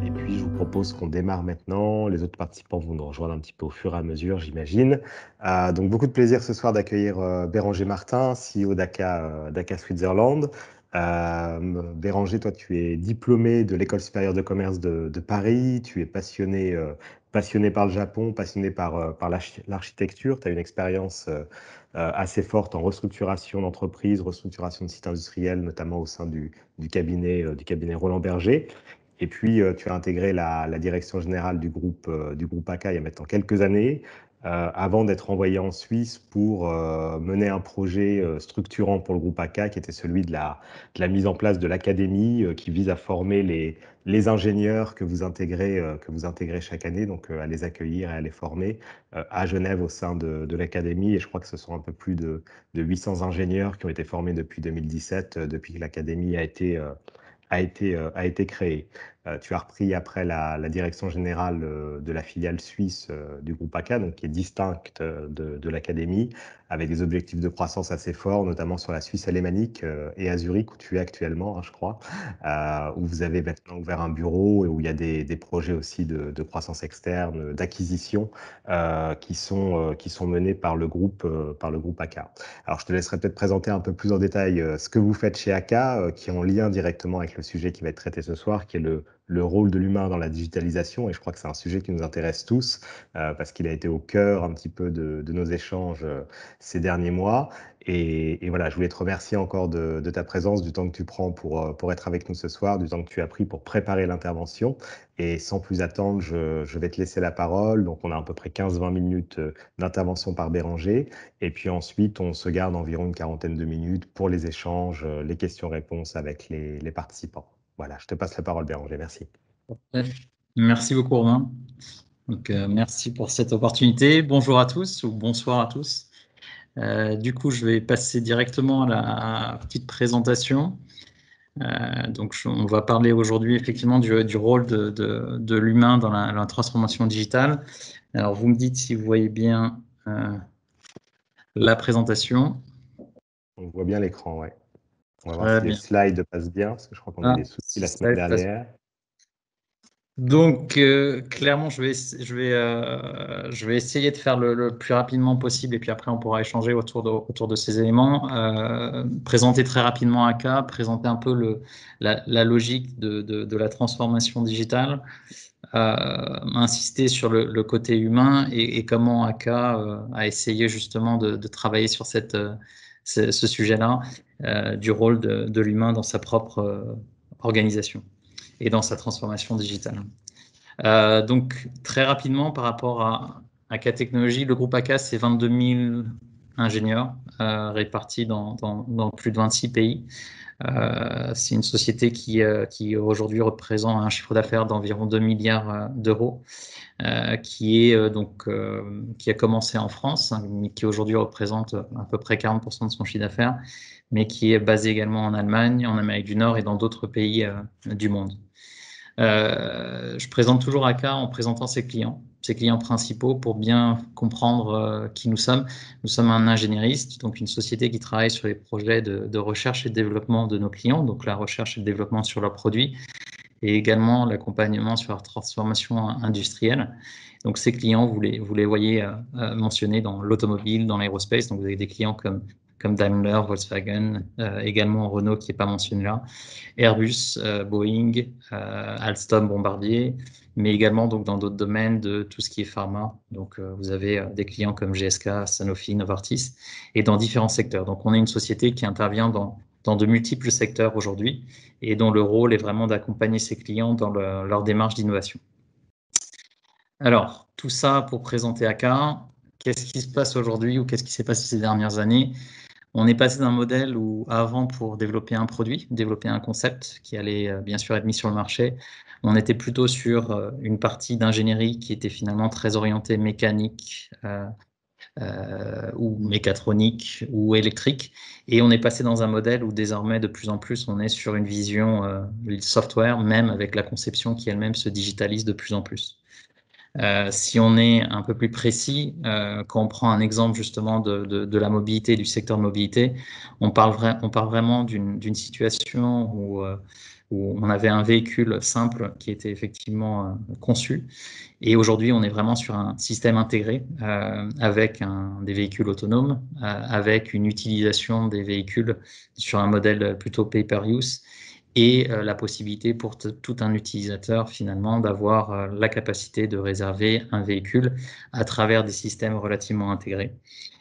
Et puis, je vous propose qu'on démarre maintenant. Les autres participants vont nous rejoindre un petit peu au fur et à mesure, j'imagine. Donc, beaucoup de plaisir ce soir d'accueillir Béranger Martin, CEO d'ACA Switzerland. Béranger, toi, tu es diplômé de l'École supérieure de commerce de Paris. Tu es passionné par le Japon, passionné par l'architecture. Tu as une expérience assez forte en restructuration d'entreprise, restructuration de sites industriels, notamment au sein du cabinet Roland Berger. Et puis, tu as intégré la direction générale du groupe ACA il y a maintenant quelques années, avant d'être envoyé en Suisse pour mener un projet structurant pour le groupe ACA, qui était celui de la mise en place de l'académie, qui vise à former les ingénieurs que vous intégrez chaque année, donc à les accueillir et à les former à Genève au sein de l'académie. Et je crois que ce sont un peu plus de 800 ingénieurs qui ont été formés depuis 2017, depuis que l'académie a été créé. Tu as repris après la direction générale de la filiale suisse du groupe ACA, donc qui est distincte de l'académie, avec des objectifs de croissance assez forts, notamment sur la Suisse alémanique et à Zurich, où tu es actuellement, hein, je crois, où vous avez maintenant ouvert un bureau et où il y a des projets aussi de croissance externe, d'acquisition, qui sont menés par le groupe ACA. Alors, je te laisserai peut-être présenter un peu plus en détail ce que vous faites chez ACA, qui est en lien directement avec le sujet qui va être traité ce soir, qui est le rôle de l'humain dans la digitalisation. Et je crois que c'est un sujet qui nous intéresse tous, parce qu'il a été au cœur un petit peu de nos échanges ces derniers mois. Et voilà, je voulais te remercier encore de ta présence, du temps que tu prends pour être avec nous ce soir, du temps que tu as pris pour préparer l'intervention. Et sans plus attendre, je vais te laisser la parole. Donc, on a à peu près 15-20 minutes d'intervention par Béranger. Et puis ensuite, on se garde environ une quarantaine de minutes pour les échanges, les questions-réponses avec les participants. Voilà, je te passe la parole, Béranger. Merci. Merci beaucoup, Romain. Donc, merci pour cette opportunité. Bonjour à tous ou bonsoir à tous. Du coup, je vais passer directement à la petite présentation. Donc, on va parler aujourd'hui effectivement du rôle de l'humain dans la transformation digitale. Alors, vous me dites si vous voyez bien la présentation. On voit bien l'écran, ouais. On va voir Très si les bien. slides passent bien, parce que je crois qu'on a eu Ah, des soucis si la semaine ça passe. dernière. Donc, clairement, je vais essayer de faire le plus rapidement possible et puis après, on pourra échanger autour de ces éléments. Présenter très rapidement ACA, présenter un peu la logique de la transformation digitale, insister sur le côté humain et comment ACA a essayé justement de travailler sur ce sujet-là, du rôle de l'humain dans sa propre organisation et dans sa transformation digitale. Donc, très rapidement, par rapport à ACA Technologies, le groupe ACA, c'est 22 000 ingénieurs répartis dans plus de 26 pays. C'est une société qui aujourd'hui représente un chiffre d'affaires d'environ 2 milliards d'euros, qui a commencé en France, hein, mais qui aujourd'hui représente à peu près 40% de son chiffre d'affaires, mais qui est basé également en Allemagne, en Amérique du Nord et dans d'autres pays du monde. Je présente toujours ACA en présentant ses clients principaux pour bien comprendre qui nous sommes. Nous sommes un ingénieriste, donc une société qui travaille sur les projets de recherche et de développement de nos clients, donc la recherche et le développement sur leurs produits et également l'accompagnement sur leur transformation industrielle. Donc ces clients, vous les voyez mentionnés dans l'automobile, dans l'aérospace, donc vous avez des clients comme Daimler, Volkswagen, également Renault qui n'est pas mentionné là, Airbus, Boeing, Alstom, Bombardier, mais également donc, dans d'autres domaines de tout ce qui est pharma. Donc vous avez des clients comme GSK, Sanofi, Novartis, et dans différents secteurs. Donc on est une société qui intervient dans de multiples secteurs aujourd'hui et dont le rôle est vraiment d'accompagner ses clients dans leur démarche d'innovation. Alors, tout ça pour présenter ACA. Qu'est-ce qui se passe aujourd'hui ou qu'est-ce qui s'est passé ces dernières années? On est passé d'un modèle où avant, pour développer un produit, développer un concept qui allait bien sûr être mis sur le marché, on était plutôt sur une partie d'ingénierie qui était finalement très orientée mécanique ou mécatronique ou électrique. Et on est passé dans un modèle où désormais, de plus en plus, on est sur une vision software, même avec la conception qui elle-même se digitalise de plus en plus. Si on est un peu plus précis, quand on prend un exemple justement de la mobilité, du secteur de mobilité, on parle vraiment d'une situation où on avait un véhicule simple qui était effectivement conçu. Et aujourd'hui, on est vraiment sur un système intégré avec des véhicules autonomes, avec une utilisation des véhicules sur un modèle plutôt pay-per-use et la possibilité pour tout un utilisateur finalement d'avoir la capacité de réserver un véhicule à travers des systèmes relativement intégrés.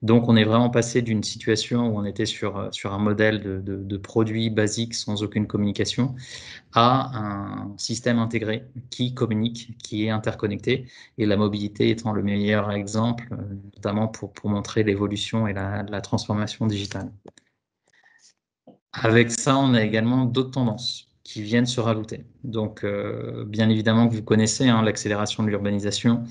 Donc on est vraiment passé d'une situation où on était sur un modèle de produit basique sans aucune communication à un système intégré qui communique, qui est interconnecté, et la mobilité étant le meilleur exemple, notamment pour montrer l'évolution et la transformation digitale. Avec ça, on a également d'autres tendances qui viennent se rajouter. Donc, bien évidemment que vous connaissez l'accélération de l'urbanisation,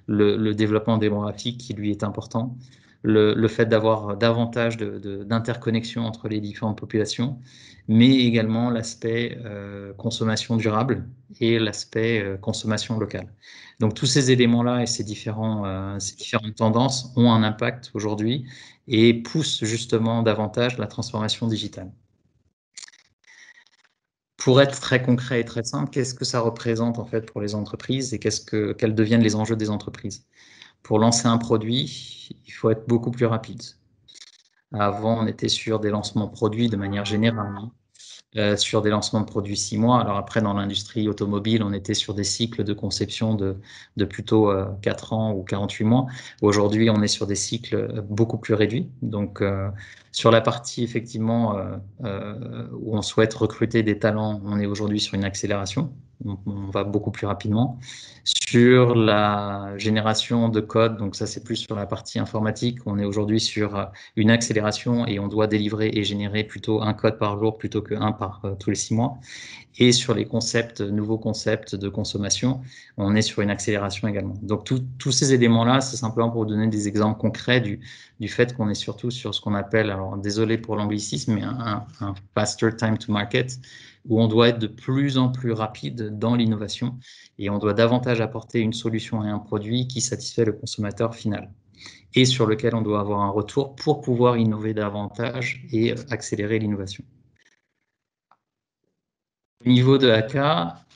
le développement démographique qui lui est important, le fait d'avoir davantage d'interconnexion entre les différentes populations, mais également l'aspect consommation durable et l'aspect consommation locale. Donc tous ces éléments-là et ces différentes tendances ont un impact aujourd'hui et poussent justement davantage la transformation digitale. Pour être très concret et très simple, qu'est-ce que ça représente en fait pour les entreprises et quels deviennent les enjeux des entreprises? Pour lancer un produit, il faut être beaucoup plus rapide. Avant, on était sur des lancements produits de manière générale, sur des lancements de produits 6 mois. Alors après, dans l'industrie automobile, on était sur des cycles de conception de plutôt 4 ans ou 48 mois. Aujourd'hui, on est sur des cycles beaucoup plus réduits. Donc, sur la partie effectivement où on souhaite recruter des talents, on est aujourd'hui sur une accélération. On va beaucoup plus rapidement. Sur la génération de code, donc ça c'est plus sur la partie informatique, on est aujourd'hui sur une accélération et on doit délivrer et générer plutôt un code par jour plutôt qu'un par tous les 6 mois. Et sur les nouveaux concepts de consommation, on est sur une accélération également. Donc tous ces éléments-là, c'est simplement pour vous donner des exemples concrets du fait qu'on est surtout sur ce qu'on appelle, alors désolé pour l'anglicisme, mais un faster time to market, où on doit être de plus en plus rapide dans l'innovation et on doit davantage apporter une solution et un produit qui satisfait le consommateur final et sur lequel on doit avoir un retour pour pouvoir innover davantage et accélérer l'innovation. Au niveau de AK,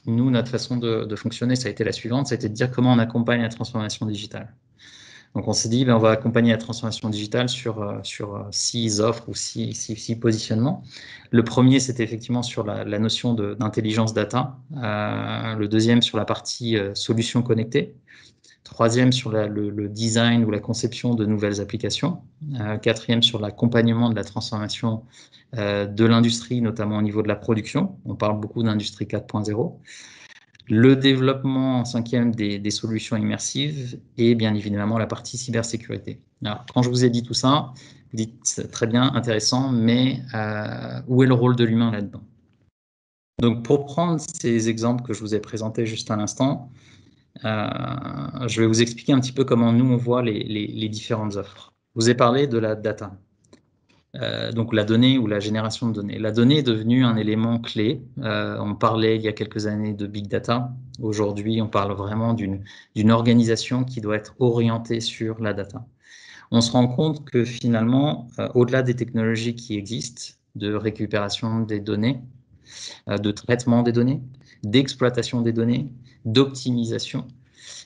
nous, notre façon de fonctionner, ça a été la suivante, c'était de dire comment on accompagne la transformation digitale. Donc on s'est dit, on va accompagner la transformation digitale sur 6 offres ou 6 positionnements. Le premier, c'était effectivement sur la notion d'intelligence data. Le deuxième, sur la partie solutions connectées. Troisième, sur le design ou la conception de nouvelles applications. Quatrième, sur l'accompagnement de la transformation de l'industrie, notamment au niveau de la production. On parle beaucoup d'industrie 4.0. Le développement en cinquième des solutions immersives et bien évidemment la partie cybersécurité. Alors, quand je vous ai dit tout ça, vous dites très bien, intéressant, mais où est le rôle de l'humain là-dedans? Donc, pour prendre ces exemples que je vous ai présentés juste à l'instant, je vais vous expliquer un petit peu comment nous on voit les différentes offres. Je vous ai parlé de la data. Donc la donnée ou la génération de données. La donnée est devenue un élément clé. On parlait il y a quelques années de big data. Aujourd'hui, on parle vraiment d'une organisation qui doit être orientée sur la data. On se rend compte que finalement, au-delà des technologies qui existent, de récupération des données, de traitement des données, d'exploitation des données, d'optimisation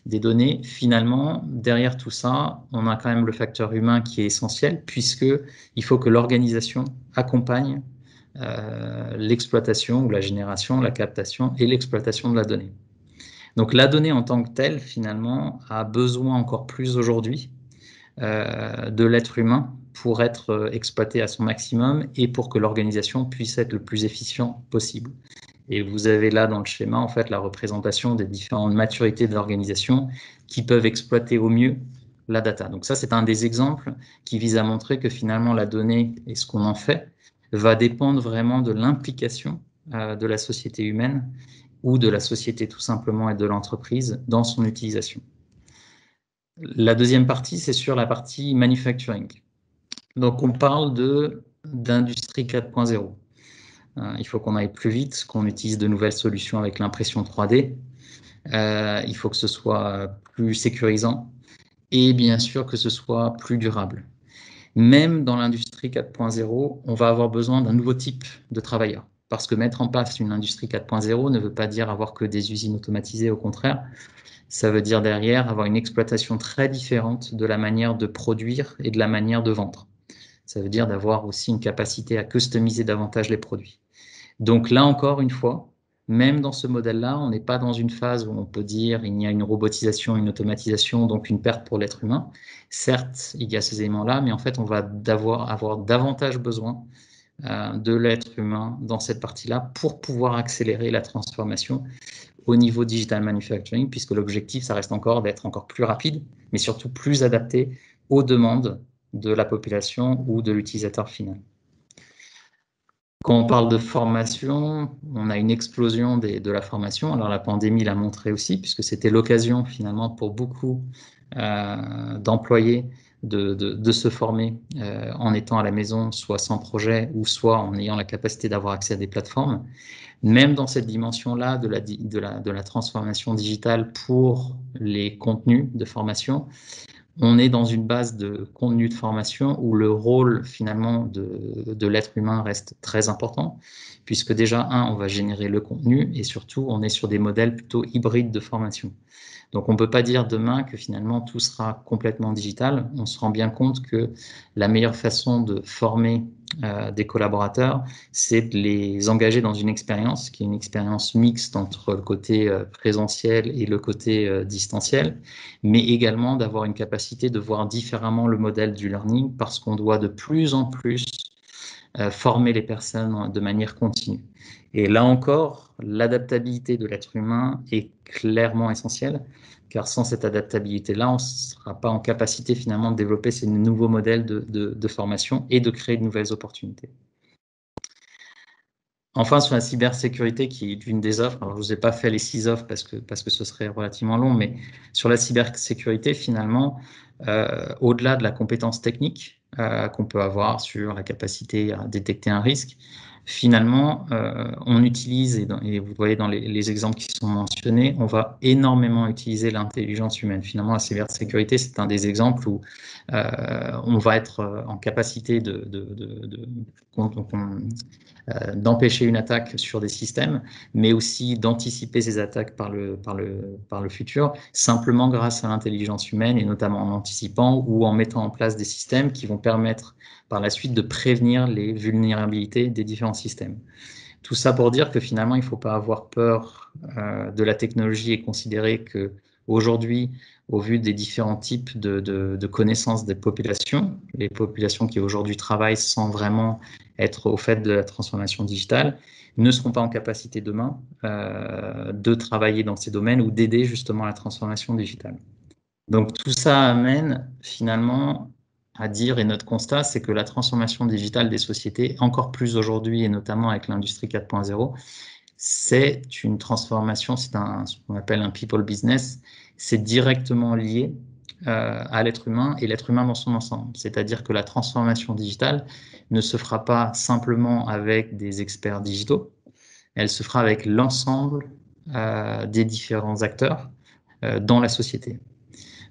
des données, finalement, derrière tout ça, on a quand même le facteur humain qui est essentiel, puisqu'il faut que l'organisation accompagne l'exploitation ou la génération, la captation et l'exploitation de la donnée. Donc la donnée en tant que telle, finalement, a besoin encore plus aujourd'hui de l'être humain pour être exploitée à son maximum et pour que l'organisation puisse être le plus efficient possible. Et vous avez là dans le schéma en fait la représentation des différentes maturités de l'organisation qui peuvent exploiter au mieux la data. Donc ça, c'est un des exemples qui vise à montrer que finalement la donnée et ce qu'on en fait va dépendre vraiment de l'implication de la société humaine ou de la société tout simplement et de l'entreprise dans son utilisation. La deuxième partie, c'est sur la partie manufacturing. Donc on parle d'industrie 4.0. Il faut qu'on aille plus vite, qu'on utilise de nouvelles solutions avec l'impression 3D, il faut que ce soit plus sécurisant et bien sûr que ce soit plus durable. Même dans l'industrie 4.0, on va avoir besoin d'un nouveau type de travailleur. Parce que mettre en place une industrie 4.0 ne veut pas dire avoir que des usines automatisées, au contraire. Ça veut dire derrière avoir une exploitation très différente de la manière de produire et de la manière de vendre. Ça veut dire d'avoir aussi une capacité à customiser davantage les produits. Donc là encore une fois, même dans ce modèle-là, on n'est pas dans une phase où on peut dire il y a une robotisation, une automatisation, donc une perte pour l'être humain. Certes, il y a ces éléments-là, mais en fait, on va avoir davantage besoin de l'être humain dans cette partie-là pour pouvoir accélérer la transformation au niveau digital manufacturing, puisque l'objectif, ça reste encore d'être encore plus rapide, mais surtout plus adapté aux demandes de la population ou de l'utilisateur final. Quand on parle de formation, on a une explosion de la formation. Alors la pandémie l'a montré aussi, puisque c'était l'occasion finalement pour beaucoup d'employés de se former en étant à la maison, soit sans projet ou soit en ayant la capacité d'avoir accès à des plateformes. Même dans cette dimension-là de la transformation digitale pour les contenus de formation, on est dans une base de contenu de formation où le rôle finalement de l'être humain reste très important, puisque déjà, on va générer le contenu et surtout, on est sur des modèles plutôt hybrides de formation. Donc, on ne peut pas dire demain que finalement tout sera complètement digital. On se rend bien compte que la meilleure façon de former des collaborateurs, c'est de les engager dans une expérience qui est une expérience mixte entre le côté présentiel et le côté distanciel, mais également d'avoir une capacité de voir différemment le modèle du learning parce qu'on doit de plus en plus former les personnes de manière continue. Et là encore, l'adaptabilité de l'être humain est clairement essentielle, car sans cette adaptabilité-là, on ne sera pas en capacité finalement de développer ces nouveaux modèles de formation et de créer de nouvelles opportunités. Enfin, sur la cybersécurité, qui est une des offres, alors je ne vous ai pas fait les 6 offres parce que ce serait relativement long, mais sur la cybersécurité, finalement, au-delà de la compétence technique qu'on peut avoir sur la capacité à détecter un risque, finalement, on utilise, et vous voyez dans les exemples qui sont mentionnés, on va énormément utiliser l'intelligence humaine. Finalement, la cybersécurité, c'est un des exemples où on va être en capacité d'empêcher une attaque sur des systèmes, mais aussi d'anticiper ces attaques par le futur, simplement grâce à l'intelligence humaine et notamment en anticipant ou en mettant en place des systèmes qui vont permettre par la suite de prévenir les vulnérabilités des différents systèmes. Tout ça pour dire que finalement, il ne faut pas avoir peur de la technologie et considérer que aujourd'hui, au vu des différents types de connaissances des populations, les populations qui aujourd'hui travaillent sans vraiment être au fait de la transformation digitale, ne seront pas en capacité demain de travailler dans ces domaines ou d'aider justement à la transformation digitale. Donc tout ça amène finalement à dire, et notre constat, c'est que la transformation digitale des sociétés, encore plus aujourd'hui et notamment avec l'industrie 4.0, c'est une transformation, c'est ce qu'on appelle un people business, c'est directement lié à l'être humain et l'être humain dans son ensemble. C'est-à-dire que la transformation digitale ne se fera pas simplement avec des experts digitaux, elle se fera avec l'ensemble des différents acteurs dans la société.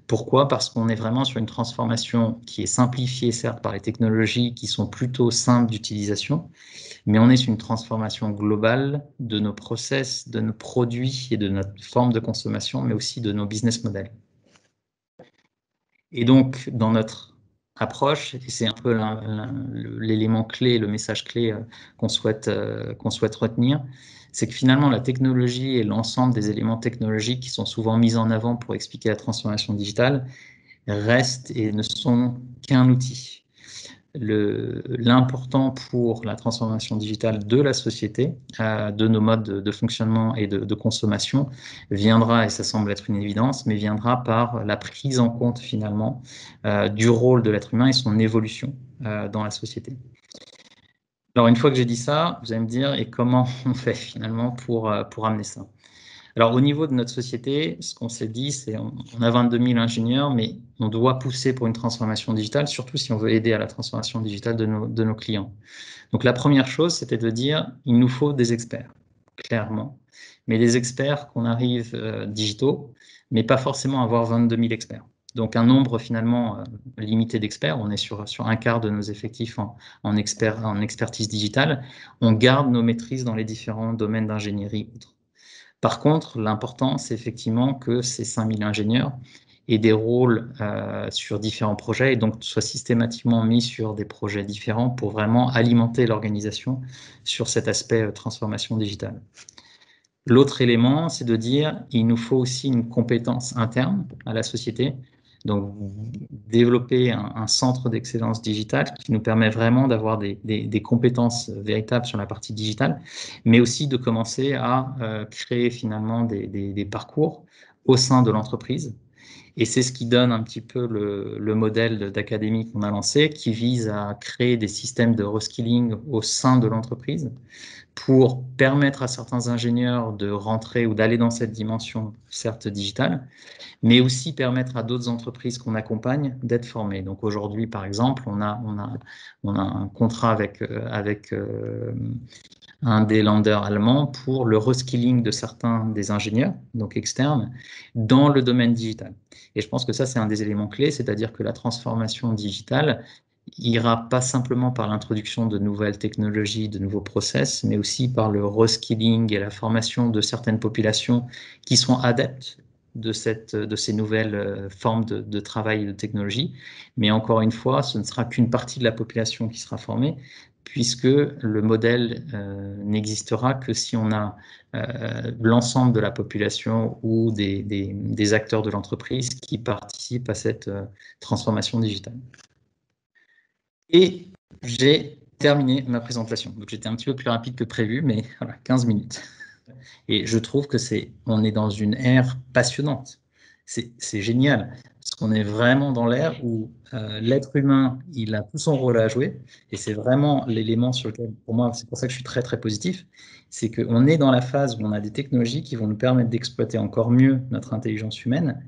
Pourquoi? Parce qu'on est vraiment sur une transformation qui est simplifiée, certes, par les technologies qui sont plutôt simples d'utilisation, mais on est sur une transformation globale de nos process, de nos produits et de notre forme de consommation, mais aussi de nos business models. Et donc, dans notre approche, et c'est un peu l'élément clé, le message clé qu'on souhaite retenir, c'est que finalement, la technologie et l'ensemble des éléments technologiques qui sont souvent mis en avant pour expliquer la transformation digitale restent et ne sont qu'un outil. L'important pour la transformation digitale de la société, de nos modes de fonctionnement et de consommation, viendra, et ça semble être une évidence, mais viendra par la prise en compte finalement du rôle de l'être humain et son évolution dans la société. Alors une fois que j'ai dit ça, vous allez me dire, et comment on fait finalement pour amener ça? Alors, au niveau de notre société, ce qu'on s'est dit, c'est on a 22 000 ingénieurs, mais on doit pousser pour une transformation digitale, surtout si on veut aider à la transformation digitale de nos clients. Donc, la première chose, c'était de dire, il nous faut des experts. clairement, mais des experts qu'on arrive digitaux, mais pas forcément avoir 22 000 experts. Donc un nombre finalement limité d'experts, on est sur un quart de nos effectifs en expertise digitale, on garde nos maîtrises dans les différents domaines d'ingénierie. Par contre, l'important, c'est effectivement que ces 5000 ingénieurs aient des rôles sur différents projets et donc soient systématiquement mis sur des projets différents pour vraiment alimenter l'organisation sur cet aspect transformation digitale. L'autre élément, c'est de dire il nous faut aussi une compétence interne à la société. Donc, développer un centre d'excellence digitale qui nous permet vraiment d'avoir des compétences véritables sur la partie digitale, mais aussi de commencer à créer finalement des parcours au sein de l'entreprise. Et c'est ce qui donne un petit peu le modèle d'académie qu'on a lancé, qui vise à créer des systèmes de reskilling au sein de l'entreprise pour permettre à certains ingénieurs de rentrer ou d'aller dans cette dimension, certes digitale, mais aussi permettre à d'autres entreprises qu'on accompagne d'être formées. Donc aujourd'hui, par exemple, on a un contrat avec un des lenders allemands pour le reskilling de certains des ingénieurs, donc externes, dans le domaine digital. Et je pense que ça, c'est un des éléments clés, c'est-à-dire que la transformation digitale ira pas simplement par l'introduction de nouvelles technologies, de nouveaux process, mais aussi par le reskilling et la formation de certaines populations qui sont adeptes de ces nouvelles formes de travail et de technologie. Mais encore une fois, ce ne sera qu'une partie de la population qui sera formée, puisque le modèle n'existera que si on a l'ensemble de la population ou des acteurs de l'entreprise qui participent à cette transformation digitale. Et j'ai terminé ma présentation. Donc j'étais un petit peu plus rapide que prévu, mais voilà, 15 minutes. Et je trouve que on est dans une ère passionnante. C'est génial, parce qu'on est vraiment dans l'ère où l'être humain, il a tout son rôle à jouer, et c'est vraiment l'élément sur lequel, pour moi, c'est pour ça que je suis très très positif, c'est qu'on est dans la phase où on a des technologies qui vont nous permettre d'exploiter encore mieux notre intelligence humaine,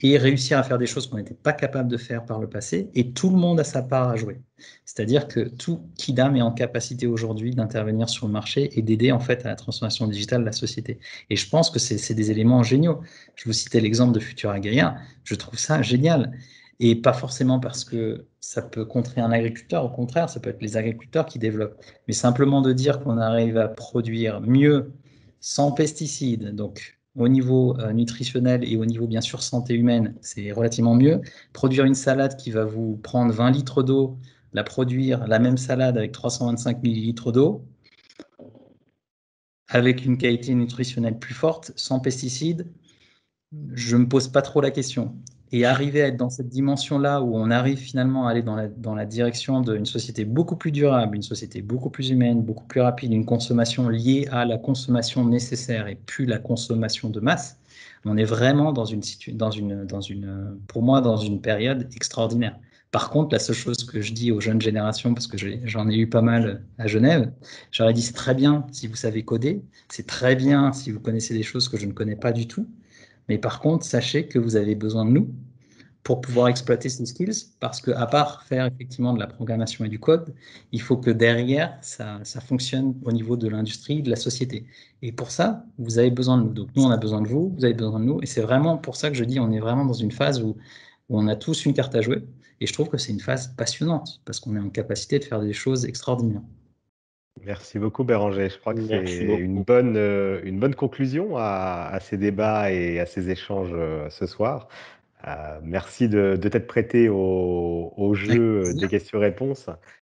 et réussir à faire des choses qu'on n'était pas capable de faire par le passé, et tout le monde a sa part à jouer. C'est-à-dire que tout Kidam est en capacité aujourd'hui d'intervenir sur le marché et d'aider en fait à la transformation digitale de la société. Et je pense que c'est des éléments géniaux. Je vous citais l'exemple de Futura Gaia, je trouve ça génial. Et pas forcément parce que ça peut contrer un agriculteur, au contraire, ça peut être les agriculteurs qui développent. Mais simplement de dire qu'on arrive à produire mieux, sans pesticides, donc au niveau nutritionnel et au niveau bien sûr santé humaine, c'est relativement mieux. Produire une salade qui va vous prendre 20 litres d'eau, la produire, la même salade avec 325 millilitres d'eau, avec une qualité nutritionnelle plus forte, sans pesticides, je ne me pose pas trop la question. Et arriver à être dans cette dimension-là où on arrive finalement à aller dans la direction d'une société beaucoup plus durable, une société beaucoup plus humaine, beaucoup plus rapide, une consommation liée à la consommation nécessaire et plus la consommation de masse, on est vraiment pour moi, dans une période extraordinaire. Par contre, la seule chose que je dis aux jeunes générations, parce que j'en ai eu pas mal à Genève, j'aurais dit c'est très bien si vous savez coder, c'est très bien si vous connaissez des choses que je ne connais pas du tout, mais par contre, sachez que vous avez besoin de nous pour pouvoir exploiter ces skills, parce qu'à part faire effectivement de la programmation et du code, il faut que derrière, ça fonctionne au niveau de l'industrie, de la société. Et pour ça, vous avez besoin de nous. Donc nous, on a besoin de vous, vous avez besoin de nous. Et c'est vraiment pour ça que je dis, on est vraiment dans une phase où on a tous une carte à jouer. Et je trouve que c'est une phase passionnante, parce qu'on est en capacité de faire des choses extraordinaires. Merci beaucoup, Béranger. Je crois que Merci c'est beaucoup. une bonne conclusion à ces débats et à ces échanges ce soir. Merci de t'être prêté au Avec jeu des plaisir. questions-réponses.